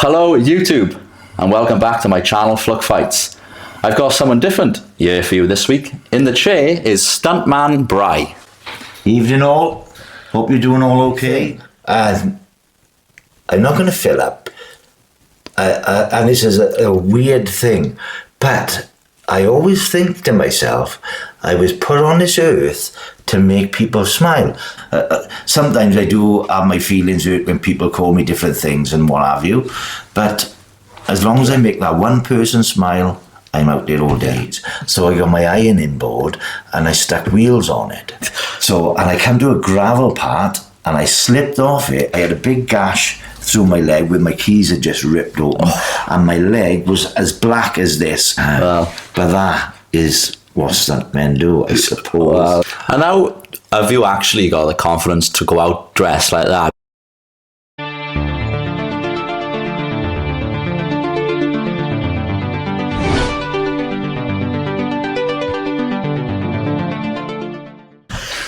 Hello YouTube, and welcome back to my channel Fluck Fights. I've got someone different here for you this week. In the chair is Stuntman Bry. Evening all, hope you're doing all okay. I'm not going to fill up, and this is a weird thing, but I always think to myself, I was put on this earth to make people smile. Sometimes I do have my feelings hurt when people call me different things and what have you, but as long as I make that one person smile, I'm out there all day. So I got my ironing board and I stuck wheels on it. And I come to a gravel part and I slipped off it. I had a big gash through my leg where my keys had just ripped open, and my leg was as black as this. But that is what stuntmen do, I suppose. And now, have you actually got the confidence to go out dressed like that?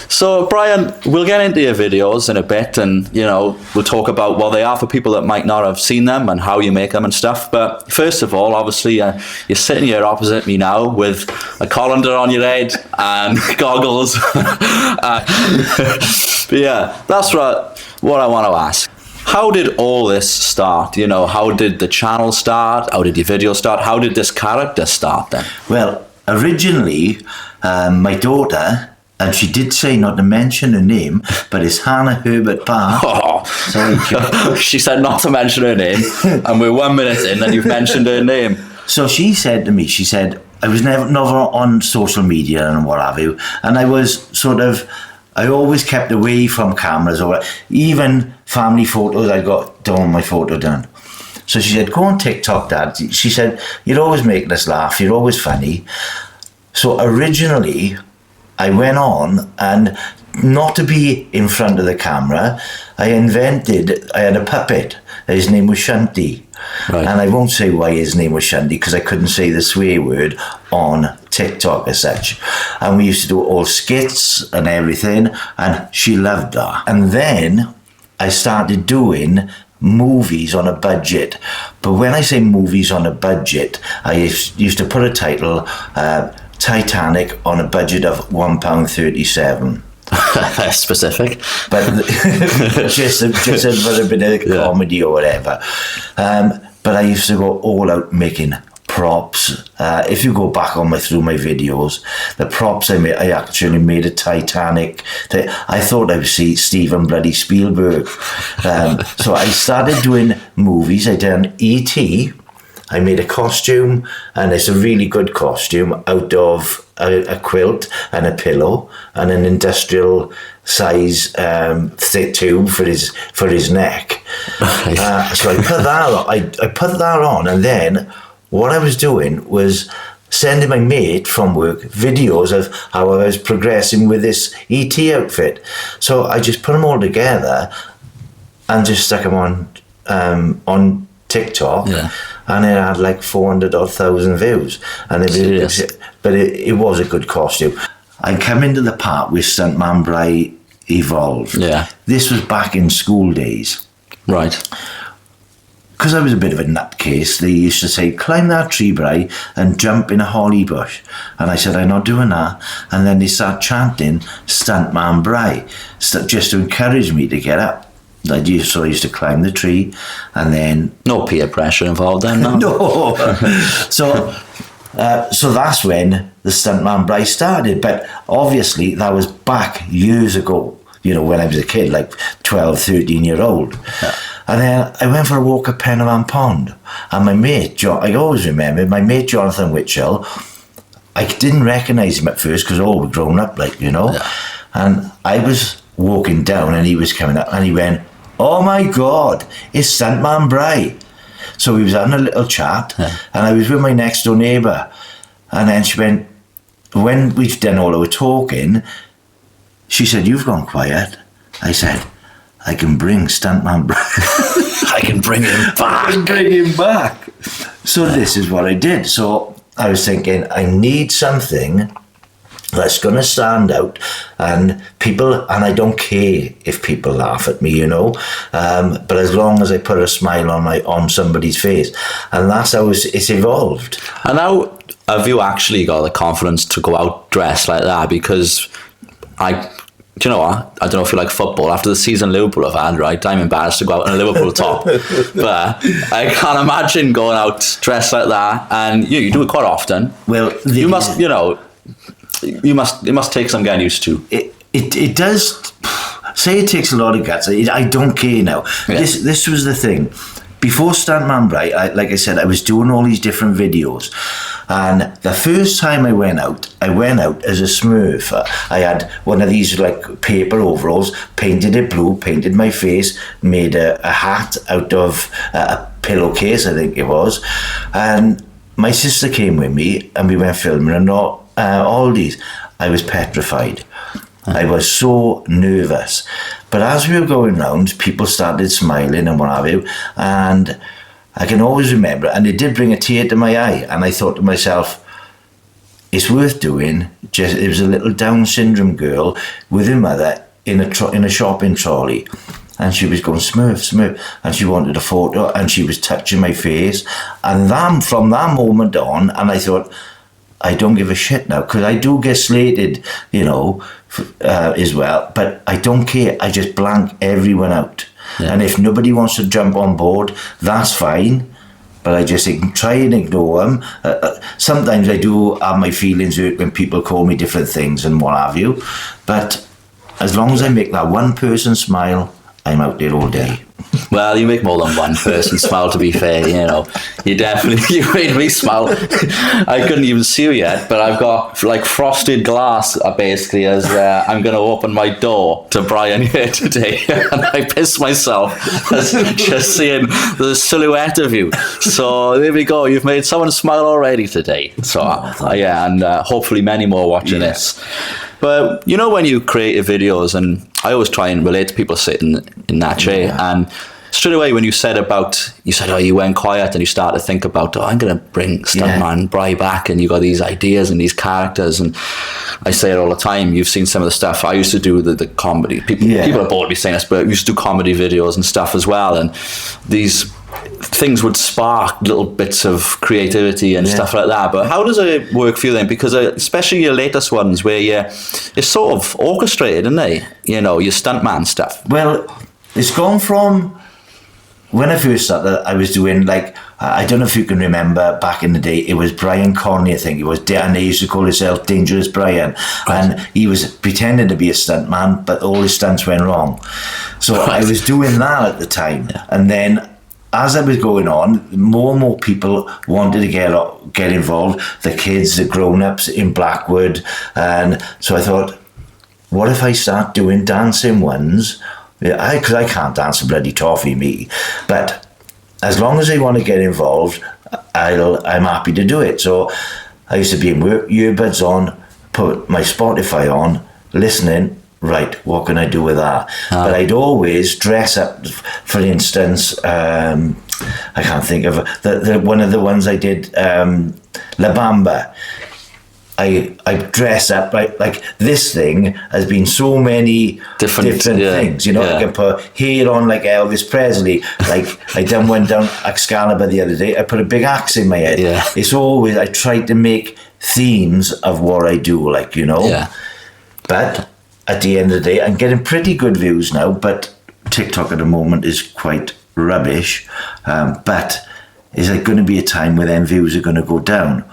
So Brian, we'll get into your videos in a bit, and we'll talk about what they are for people that might not have seen them and how you make them and stuff. But first of all, obviously, you're sitting here opposite me now with a colander on your head and goggles. But yeah, that's what I want to ask. How did all this start? How did the channel start? How did your video start? How did this character start then? Well, originally, my daughter, and she did say not to mention her name, but it's Hannah Herbert Park. Oh. Sorry, she said not to mention her name, and we're 1 minute in and you've mentioned her name. So she said to me, I was never on social media and what have you, and I was I always kept away from cameras, or even family photos. I don't want my photo done. So she said, go on TikTok, Dad. She said, you're always making us laugh, you're always funny. So originally, I went on, and not to be in front of the camera, I had a puppet. His name was Shunty. Right. And I won't say why his name was Shunty, because I couldn't say the swear word on TikTok as such. And we used to do all skits and everything, and she loved that. And then I started doing movies on a budget. But when I say movies on a budget, I used to put a title, Titanic on a budget of £1.37. That's specific. But just for a bit of comedy or whatever. But I used to go all out making props. If you go back through my videos, the props I actually made a Titanic. I thought I would see Steven bloody Spielberg. So I started doing movies. I done E.T., I made a costume, and it's a really good costume out of a quilt and a pillow and an industrial size thick tube for his neck. So I put that on. I put that on, and then what I was doing was sending my mate from work videos of how I was progressing with this ET outfit. So I just put them all together and just stuck them on TikTok. Yeah. And it had like 400,000 views, and it was a good costume. I come into the part where Stuntman Bry evolved. Yeah, this was back in school days, right? Because I was a bit of a nutcase. They used to say, "Climb that tree, Bry, and jump in a holly bush," and I said, "I'm not doing that." And then they start chanting Stuntman Bry, just to encourage me to get up. I used to climb the tree, and then no peer pressure involved then. No. So that's when the Stuntman Bry started. But obviously that was back years ago. When I was a kid, like 12, 13-year-old. Yeah. And then I went for a walk at Penavant Pond, and my mate, I always remember my mate Jonathan Witchell. I didn't recognise him at first because we're grown up, Yeah. And I was walking down, and he was coming up, and he went, "Oh my God, it's Stuntman Bry." So we was having a little chat, and I was with my next door neighbour. And then she went, when we'd done all our talking, she said, "You've gone quiet." I said, "I can bring Stuntman Bry." I can bring him back. I can bring him back. So this is what I did. So I was thinking, I need something that's going to stand out, and I don't care if people laugh at me, but as long as I put a smile on somebody's face, and that's how it's evolved. And now, have you actually got the confidence to go out dressed like that? Because do you know what? I don't know if you like football. After the season Liverpool have had, right, I'm embarrassed to go out in a Liverpool top. But I can't imagine going out dressed like that. And you do it quite often. Well, you must, it must take some getting used to. It does. Say it takes a lot of guts. I don't care now. Yeah. This was the thing. Before Stuntman Bry, like I said, I was doing all these different videos. And the first time I went out as a Smurf. I had one of these like paper overalls, painted it blue, painted my face, made a hat out of a pillowcase, I think it was. And my sister came with me and we went filming and all these. I was petrified. I was so nervous. But as we were going round, people started smiling and what have you. And I can always remember, and it did bring a tear to my eye. And I thought to myself, it's worth doing. It was a little Down syndrome girl with her mother in a shopping trolley. And she was going, Smurf, Smurf. And she wanted a photo and she was touching my face. And then from that moment on, and I thought, I don't give a shit now, because I do get slated, as well, but I don't care. I just blank everyone out. Yeah. And if nobody wants to jump on board, that's fine, but I just try and ignore them. Sometimes I do have my feelings hurt when people call me different things and what have you, but as long as I make that one person smile, I'm out there all day. Well, you make more than one person smile, to be fair, You made me smile. I couldn't even see you yet, but I've got like frosted glass basically as I'm going to open my door to Brian here today. And I piss myself just seeing the silhouette of you. So there we go. You've made someone smile already today. So and hopefully many more watching this. But when you create videos, and I always try and relate to people sitting in that chair, and straight away when you said, you went quiet and you started to think about, I'm going to bring Stuntman Bry back, and you got these ideas and these characters, and I say it all the time, you've seen some of the stuff. I used to do the comedy. People are bored of me saying this, but I used to do comedy videos and stuff as well, and these things would spark little bits of creativity and stuff like that. But how does it work for you then? Because especially your latest ones where it's sort of orchestrated, isn't they? Your stuntman stuff. Well, it's gone from when I first started, I was doing I don't know if you can remember back in the day, it was Brian Conley, I think it was, and they used to call himself Dangerous Brian. And he was pretending to be a stuntman, but all his stunts went wrong. So I was doing that at the time. Yeah. And then as I was going on, more and more people wanted to get involved. The kids, the grown-ups in Blackwood. And so I thought, what if I start doing dancing ones? Because I can't dance a bloody toffee, me. But as long as they want to get involved, I'm happy to do it. So I used to be in earbuds on, put my Spotify on, listening. Right, what can I do with that? But I'd always dress up. For instance, I can't think of one of the ones I did, La Bamba. I dress up like this thing has been so many different things. I can put hair on like Elvis Presley. Like I done one down Excalibur the other day. I put a big axe in my head. Yeah. It's always I try to make themes of what I do. Yeah. But at the end of the day, I'm getting pretty good views now. But TikTok at the moment is quite rubbish. But is there going to be a time where then views are going to go down?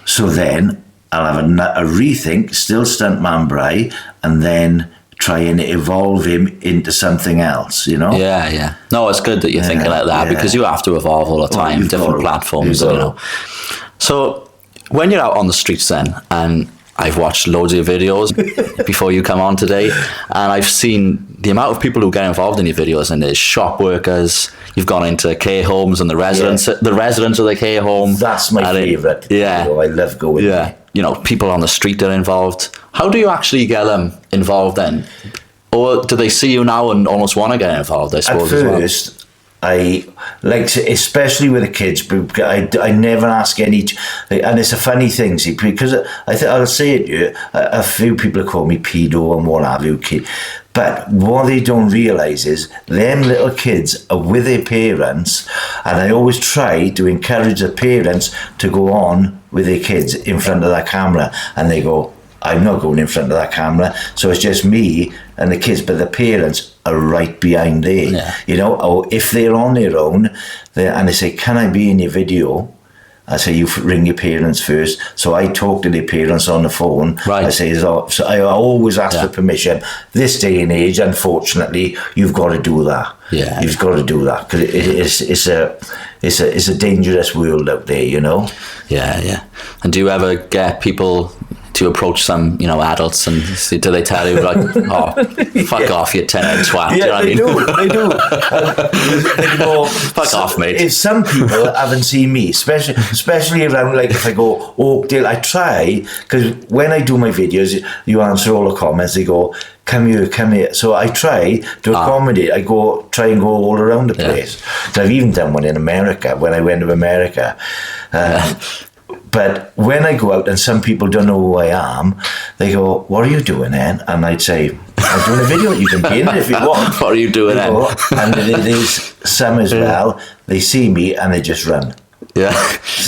So then I'll have a rethink, still Stuntman Bry, and then try and evolve him into something else, Yeah. No, it's good that you're thinking like that, because you have to evolve all the time, different platforms, So when you're out on the streets then, and I've watched loads of your videos before you come on today, and I've seen the amount of people who get involved in your videos, and there's shop workers, you've gone into care homes and the residents of the care home. That's my favourite. Yeah. I love going there. People on the street that are involved. How do you actually get them involved then? Or do they see you now and almost want to get involved, I suppose, At first, I like, especially with the kids, but I never ask any, and it's a funny thing, see, because I'll say it to you, a few people call me pedo and what have you, kid. But what they don't realise is them little kids are with their parents, and I always try to encourage the parents to go on with their kids in front of that camera, and they go, I'm not going in front of that camera, so it's just me and the kids, but the parents are right behind there, you know. Or if they're on their own, and they say, can I be in your video? I say, you ring your parents first. So I talk to their parents on the phone. Right. I say, so I always ask for permission. This day and age, unfortunately, you've got to do that. Yeah, you've got to do that, because it's a dangerous world out there, you know. Yeah. And do you ever get people to approach some, you know, adults, and do they tell you like, oh, fuck off, you 10-head twat? Yeah, you know they do. They go, fuck off, mate. If some people haven't seen me, especially around, like, if I go Oakdale, I try, because when I do my videos, you answer all the comments, they go, come here. So I try to accommodate. I try and go all around the place. So I've even done one in America, when I went to America. But when I go out and some people don't know who I am, they go, what are you doing then? And I'd say, I'm doing a video. You can be in it if you want. What are you doing then? And there's some as well, they see me and they just run. Yeah,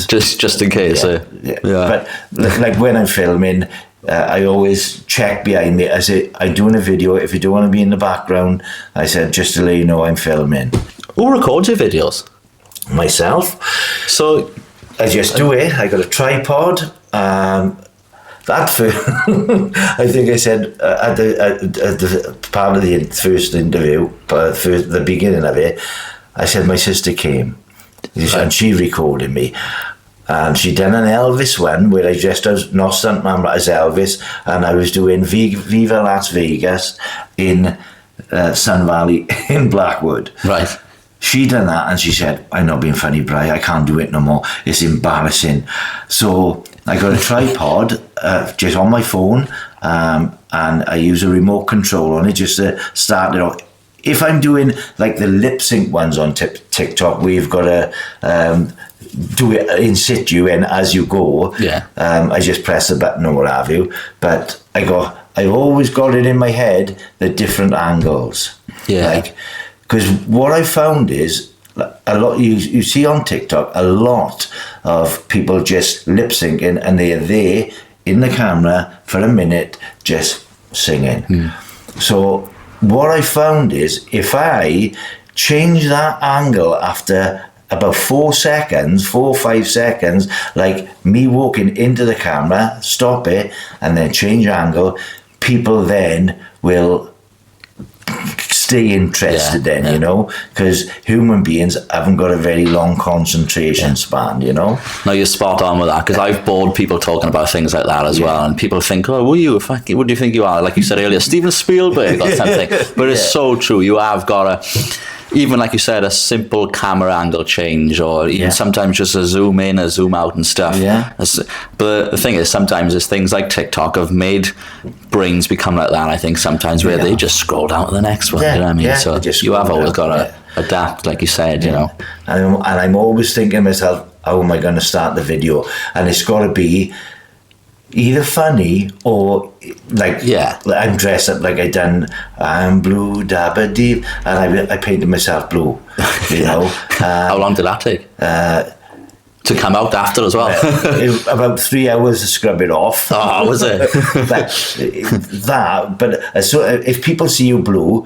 just in case. Yeah. But like when I'm filming, I always check behind me. I say, I'm doing a video. If you don't want to be in the background, I said, just to let you know I'm filming. Who records your videos? Myself. So I just do it. I got a tripod. That for I think I said at the part of the first interview, for the beginning of it, I said my sister came, and she recorded me, and she done an Elvis one where I dressed as not Stuntman but as Elvis, and I was doing Viva Las Vegas in Sun Valley in Blackwood. Right. She done that and she said, I'm not being funny, Bri, I can't do it no more. It's embarrassing. So I got a tripod just on my phone, and I use a remote control on it just to start it off. If I'm doing like the lip sync ones on TikTok, we've got to do it in situ and as you go. Yeah. I just press the button or what have you. But I've always got it in my head, the different angles. Yeah. Like, because what I found is a lot you see on TikTok, a lot of people just lip syncing and they're there in the camera for a minute just singing. So what I found is if I change that angle after about 4 or 5 seconds, like me walking into the camera, stop it, and then change angle, people then will stay interested you know, because human beings haven't got a very long concentration span, you know. No, you're spot on with that, because I've bored people talking about things like that as well, and people think, oh, what do you think you are? Like you said earlier, Steven Spielberg or something. But it's so true. You have got to, even like you said, a simple camera angle change, or even sometimes just a zoom in, a zoom out and stuff. But the thing is, sometimes it's things like TikTok have made brains become like that, I think, sometimes, where they just scroll down to the next one. You know what I mean? So you have always got to adapt, like you said, you know. And I'm always thinking to myself, how am I going to start the video? And it's got to be either funny or like I'm dressed up like I'm blue dabba deep, and I painted myself blue, you know. How long did that take to come out after as well? About 3 hours to scrub it off. Oh, was it? But so if people see you blue,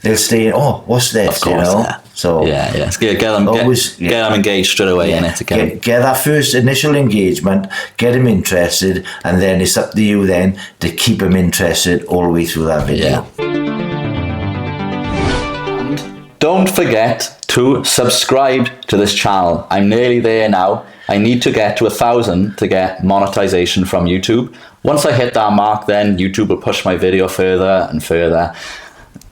they'll stay, oh, what's this? Of course, you know. So get them engaged straight away in it again. Get that first initial engagement, get them interested, and then it's up to you then to keep them interested all the way through that video. And don't forget to subscribe to this channel. I'm nearly there now. I need to get to 1,000 to get monetization from YouTube. Once I hit that mark, then YouTube will push my video further and further.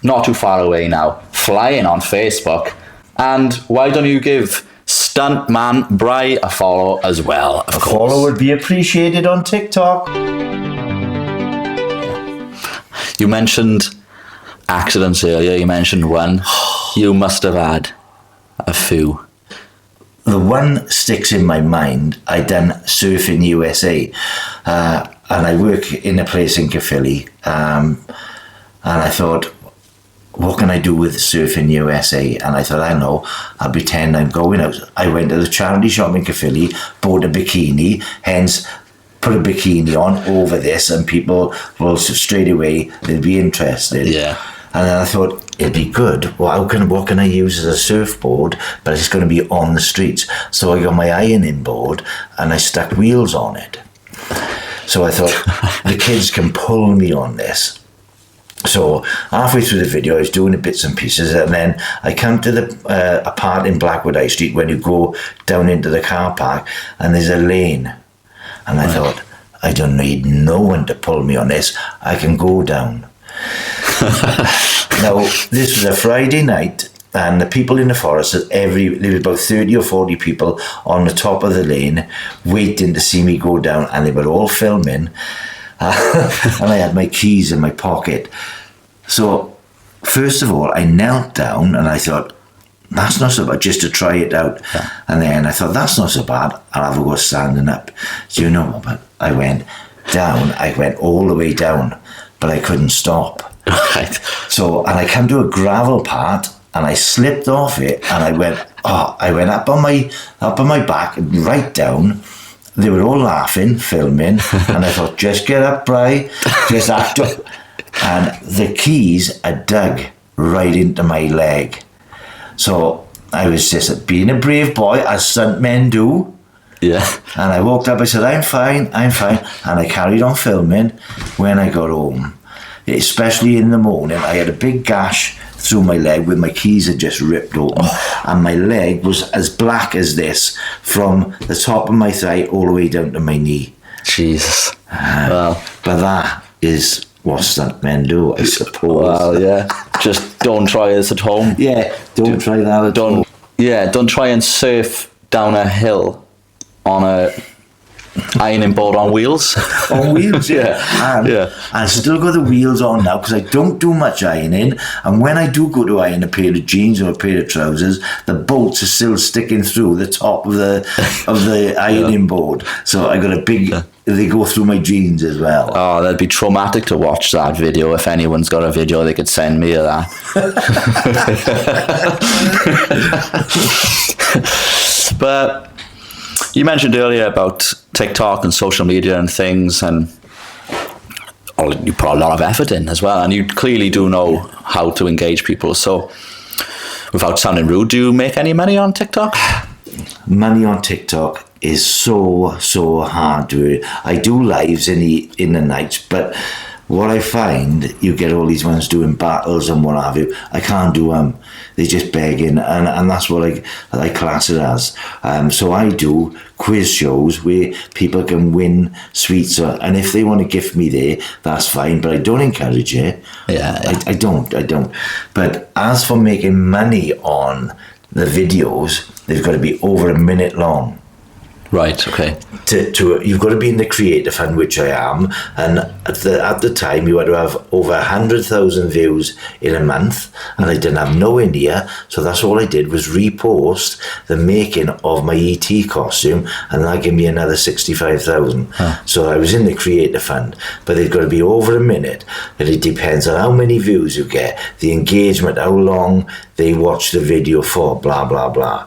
Not too far away now, flying on Facebook. And why don't you give Stuntman Bri a follow as well, of course. Follow would be appreciated on TikTok. You mentioned accidents earlier, you mentioned one. You must have had a few. The one sticks in my mind. I done Surfing USA, and I work in a place in Caerphilly, and I thought, what can I do with Surfing USA? And I thought, I know, I'll pretend I'm going out. I went to the charity shop in Caerphilly, bought a bikini, hence put a bikini on over this, and people will straight away, they'll be interested. Yeah. And then I thought, it'd be good. Well, what can I use as a surfboard? But it's going to be on the streets. So I got my ironing board and I stuck wheels on it. So I thought, the kids can pull me on this. So halfway through the video, I was doing the bits and pieces, and then I come to a part in Blackwood High Street when you go down into the car park, and there's a lane. And I thought, I don't need no one to pull me on this. I can go down. Now, this was a Friday night, and the people in the forest, there were about 30 or 40 people on the top of the lane waiting to see me go down, and they were all filming. And I had my keys in my pocket. So, first of all, I knelt down and I thought, that's not so bad, just to try it out. Yeah. And then I thought, that's not so bad, I'll have a go standing up. So, you know, but I went down, I went all the way down, but I couldn't stop. Right. So, and I come to a gravel part, and I slipped off it, and I went up on my back, right down. They were all laughing, filming, and I thought, just get up, Bri, just act up. And the keys are dug right into my leg. So I was just being a brave boy, as stuntmen do. Yeah. And I walked up, I said, I'm fine. And I carried on filming. When I got home, especially in the morning, I had a big gash through my leg where my keys had just ripped open, and my leg was as black as this from the top of my thigh all the way down to my knee. Jesus. Well, but that is what stuntmen do, I suppose. Well, yeah. Just don't try this at home. Yeah, don't try that at home. Yeah, don't try and surf down a hill on a ironing board on wheels. On wheels, yeah. And I still got the wheels on now because I don't do much ironing, and when I do go to iron a pair of jeans or a pair of trousers, the bolts are still sticking through the top of the ironing board. So I got a big, they go through my jeans as well. Oh, that'd be traumatic to watch that video. If anyone's got a video, they could send me that. But you mentioned earlier about TikTok and social media and things, and you put a lot of effort in as well, and you clearly do know how to engage people. So, without sounding rude, do you make any money on TikTok? Money on TikTok is so hard to do. I do lives in the nights, but what I find, you get all these ones doing battles and what have you. I can't do them. They're just begging, and that's what I class it as. So I do quiz shows where people can win sweets, and if they want to gift me there, that's fine. But I don't encourage it. Yeah. I don't. But as for making money on the videos, they've got to be over a minute long. Right. Okay. You've got to be in the creative fund, which I am, and at the time you had to have over 100,000 views in a month, and I didn't have no India, so that's all I did was repost the making of my ET costume, and that gave me another 65,000. So I was in the creative fund, but they've got to be over a minute, and it depends on how many views you get, the engagement, how long they watch the video for, blah blah blah,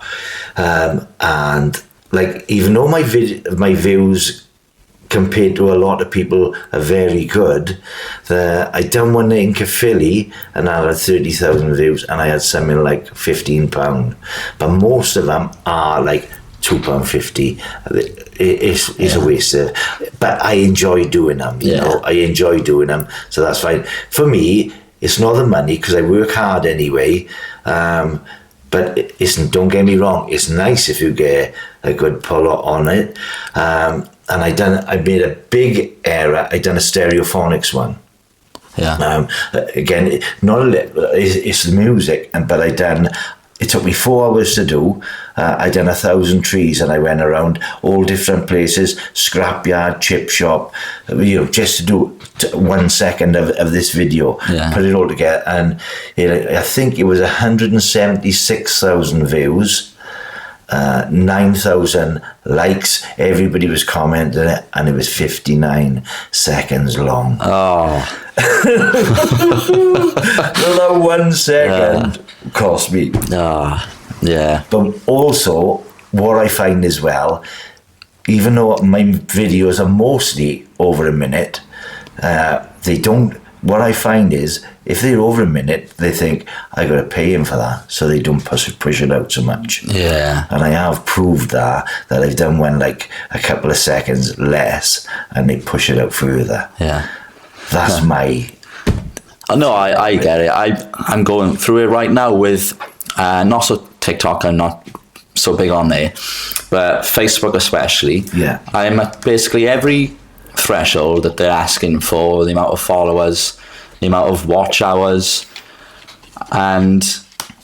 and. Like, even though my views compared to a lot of people are very good, I done one in Caerphilly and I had 30,000 views and I had something like £15. But most of them are like £2.50. It's a waste of, but I enjoy doing them, you know, I enjoy doing them, so that's fine. For me, it's not the money because I work hard anyway, but don't get me wrong, it's nice if you get a good pull on it. And I made a big error. I done a stereophonics one. Yeah. Again, not a it's the music, but it took me 4 hours to do. I done 1,000 trees, and I went around all different places, scrapyard, chip shop, just to do 1 second of this video, put it all together. And I think it was 176,000 views, 9,000 likes. Everybody was commenting it, and it was 59 seconds long. Oh. So that 1 second cost me. Yeah. But also, what I find as well, even though my videos are mostly over a minute, they don't. What I find is, if they're over a minute, they think I got to pay him for that, so they don't push it out so much. Yeah. And I have proved that I've done one like a couple of seconds less, and they push it out further. Yeah. That's my. No, I get it. I'm going through it right now with not so TikTok. I'm not so big on there, but Facebook especially. Yeah. I'm at basically every threshold that they're asking for, the amount of followers, the amount of watch hours, and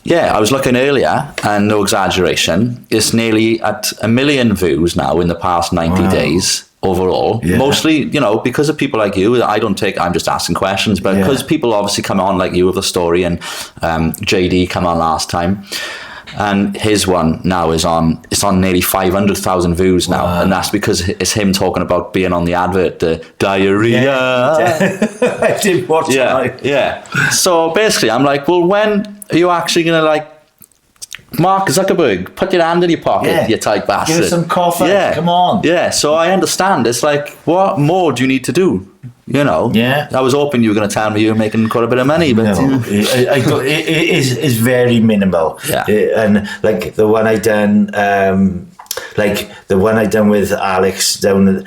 I was looking earlier, and no exaggeration, it's nearly at 1 million views now in the past 90 days. Overall, mostly, because of people like you. I'm just asking questions, but because people obviously come on like you with a story, and JD come on last time, and his one now it's on nearly 500,000 views now, and that's because it's him talking about being on the advert, the diarrhea. I did watch that. Yeah. So basically, I'm like, well, when are you actually gonna Mark Zuckerberg, put your hand in your pocket, you tight bastard. Give us some coffee. Come on. Yeah, so I understand. It's like, what more do you need to do? Yeah. I was hoping you were going to tell me you were making quite a bit of money, but no, it's very minimal. Yeah. And like the one I done, with Alex down the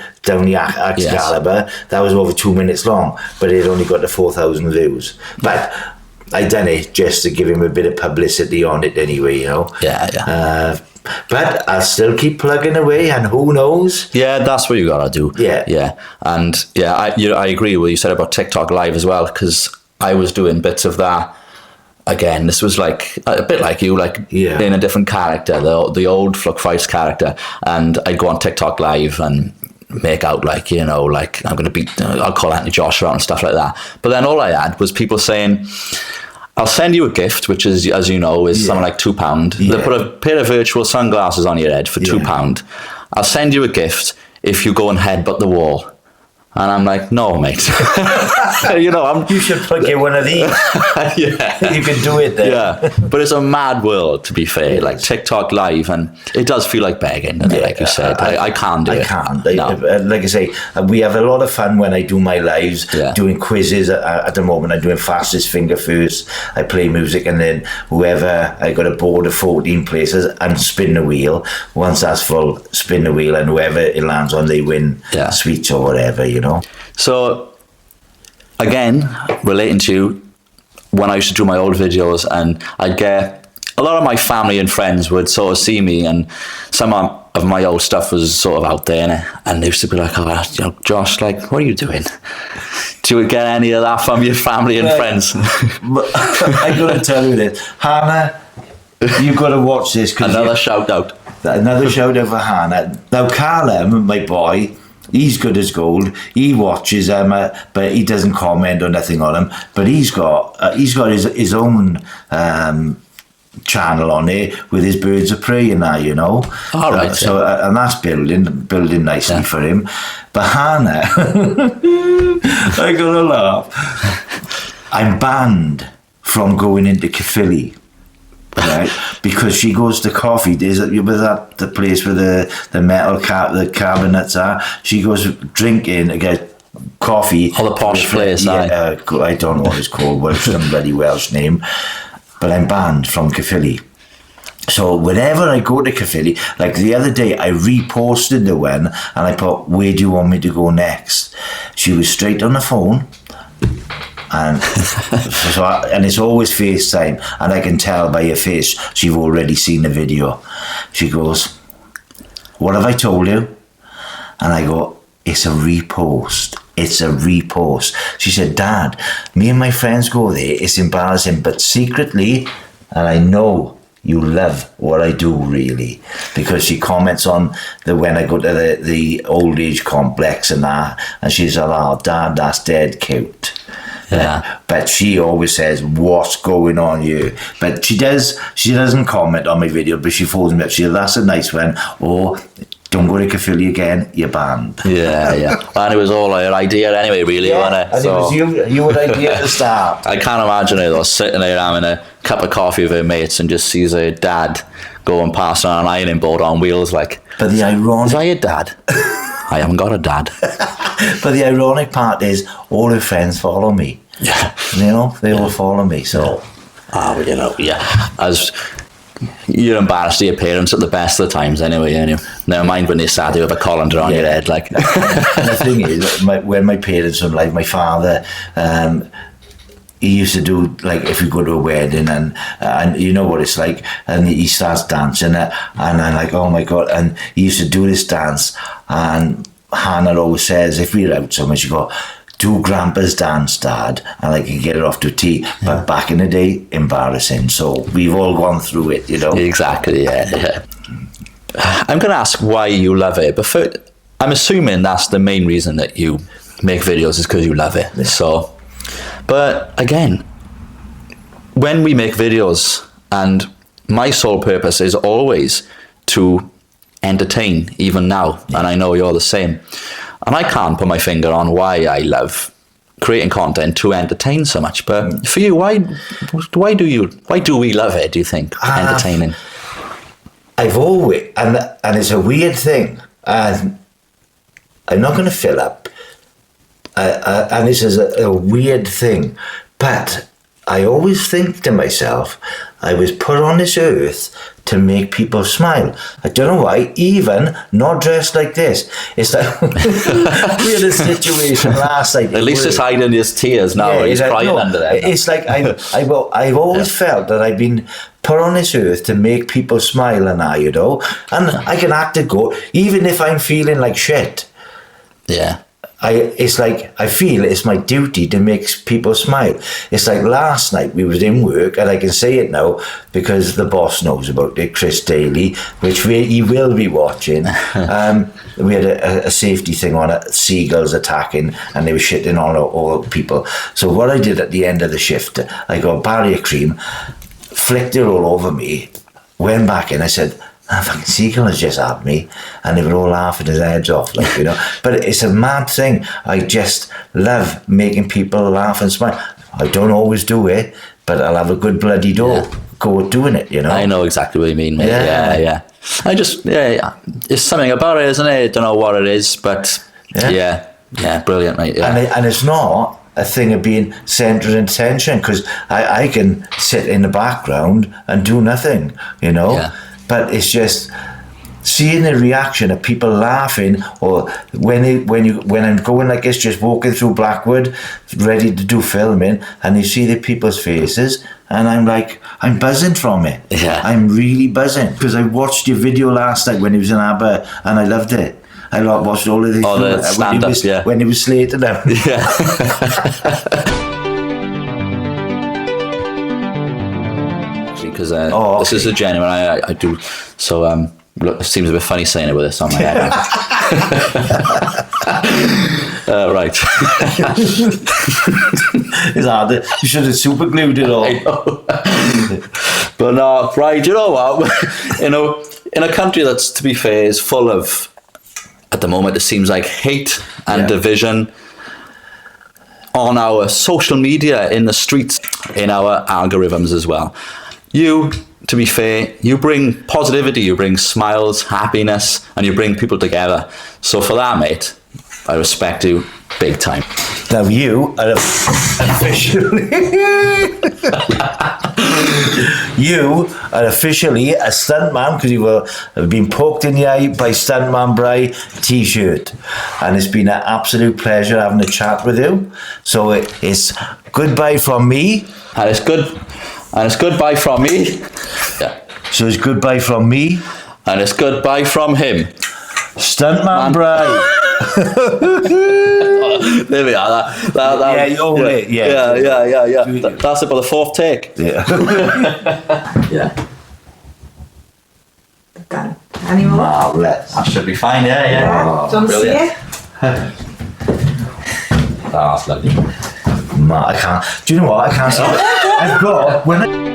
Excalibur, that was over 2 minutes long, but it only got to 4,000 views. But I done it just to give him a bit of publicity on it anyway, Yeah. But I'll still keep plugging away, and who knows? Yeah, that's what you gotta do. Yeah. And I agree with what you said about TikTok Live as well, because I was doing bits of that. Again, this was like a bit like you, in a different character, the old Fluck Feist character, and I'd go on TikTok Live and make out I'm gonna beat, I'll call Anthony Joshua and stuff like that. But then all I had was people saying, I'll send you a gift, which is, as you know, is something like £2. They put a pair of virtual sunglasses on your head for £2. I'll send you a gift if you go and headbutt the wall. And I'm like, no, mate. You should plug in one of these. Yeah. You can do it there. Yeah. But it's a mad world, to be fair. Like TikTok Live, and it does feel like begging, like you said. I can't do it. I can't. No. Like I say, we have a lot of fun when I do my lives, doing quizzes. At the moment, I'm doing fastest finger first. I play music, and then whoever, I got a board of 14 places and spin the wheel. Once that's full, spin the wheel, and whoever it lands on, they win sweets or whatever, So, again, relating to when I used to do my old videos, and I'd get a lot of my family and friends would sort of see me, and some of my old stuff was sort of out there, and they used to be like, Josh, what are you doing? Do you get any of that from your family and friends? I got to tell you this, Hannah, you've got to watch this. Another shout out for Hannah. Now, Callum, my boy, he's good as gold. He watches them, but he doesn't comment or nothing on them. But he's got his own channel on there with his birds of prey and that, All right. So and that's building nicely for him. But Hannah, I gotta laugh. I'm banned from going into Caerphilly. Right, because she goes to coffee. There's the place where the metal the cabinets are. She goes drinking to get coffee. Oh, the posh place. I don't know what it's called. Well, some bloody Welsh name. But I'm banned from Caerphilly. So whenever I go to Caerphilly, like the other day, I reposted the one and I put, "Where do you want me to go next?" She was straight on the phone. And and it's always FaceTime, and I can tell by your face you've already seen the video. She goes, "What have I told you?" And I go, "It's a repost. It's a repost." She said, "Dad, me and my friends go there. It's embarrassing, but secretly," and I know you love what I do, really, because she comments on when I go to the old age complex and that, and she's like, "Oh, Dad, that's dead cute." Yeah. But she always says, "What's going on here?" But she doesn't comment on my video, but she phones me up. She says, "That's a nice one," or "Don't go to Caerphilly again, you're banned." Yeah, yeah. And it was all her idea anyway, really, wasn't it? And it was your idea at the start. I can't imagine her though, sitting there having a cup of coffee with her mates and just sees her dad going past on an ironing board on wheels like, But the "Is ironic, that your dad?" "I haven't got a dad." but the ironic part is, all her friends follow me. Yeah. You know, they all follow me. So, Oh, you know, yeah. As you're embarrassed of your parents at the best of the times anyway, aren't you? Never mind when they sat you with a colander on your head, like. and the thing is, when my parents were alive, my father, he used to do, like, if you go to a wedding and you know what it's like, and he starts dancing, and I'm like, oh my God, and he used to do this dance, and Hannah always says, if we're out somewhere, she go, "Do Grandpa's dance, Dad," and I can get it off to tea. But back in the day, embarrassing. So we've all gone through it, you know. Exactly, yeah. I'm going to ask why you love it, but I'm assuming that's the main reason that you make videos is because you love it. Yeah. So, but again, when we make videos, and my sole purpose is always to entertain, even now, and I know you're the same. And I can't put my finger on why I love creating content to entertain so much. But for you, why do we love it, do you think, entertaining? I've always, and it's a weird thing, and I'm not going to fill up, and this is a weird thing, but I always think to myself, I was put on this earth to make people smile. I don't know why, even not dressed like this. It's like, we had a situation last night. At least he's hiding his tears now, yeah, he's crying under there. It's like, I've always felt that I've been put on this earth to make people smile and that, you know, and I can act a go, even if I'm feeling like shit. Yeah. It's like, I feel it's my duty to make people smile. It's like last night we was in work, and I can say it now because the boss knows about it, Chris Daly, which he will be watching. We had a safety thing on it, seagulls attacking, and they were shitting on all people. So what I did at the end of the shift, I got barrier cream, flicked it all over me, went back in, I said, "A fucking seagull has just had me," and they were all laughing their heads off, like, you know. But it's a mad thing. I just love making people laugh and smile. I don't always do it, but I'll have a good bloody go at doing it, you know. I know exactly what you mean, mate. Yeah. I just, it's something about it, isn't it? I don't know what it is, but yeah, brilliant, mate. Yeah. And it's not a thing of being centre of attention, because I can sit in the background and do nothing, you know. Yeah. But it's just seeing the reaction of people laughing, or when I'm going like this, just walking through Blackwood, ready to do filming, and you see the people's faces, and I'm like, I'm buzzing from it. Yeah. I'm really buzzing, because I watched your video last night when he was in Aber, and I loved it. I watched all of these when he was slated out. Yeah. Because this is a genuine, I do, so it seems a bit funny saying it with this on my head. Right. It's hard. You should have super glued it all. I know. But no, right, you know what? You know, in a country that's, to be fair, is full of, at the moment, it seems like hate and division on our social media, in the streets, in our algorithms as well. You, to be fair, you bring positivity, you bring smiles, happiness, and you bring people together. So for that, mate, I respect you big time. Now you are officially a stuntman, because you have been poked in the eye by Stuntman Bry t-shirt, and it's been an absolute pleasure having a chat with you. So it's goodbye from me, and it's good. And it's goodbye from me. Yeah. So it's goodbye from me. And it's goodbye from him. Stuntman Bry. There we are. Yeah. That's about the fourth take. Yeah. Yeah. Any more? Marvellous. That should be fine, yeah. Do you want to see Brilliant. it? Oh, that's lovely. I can't. Do you know what? I can't. I've got when.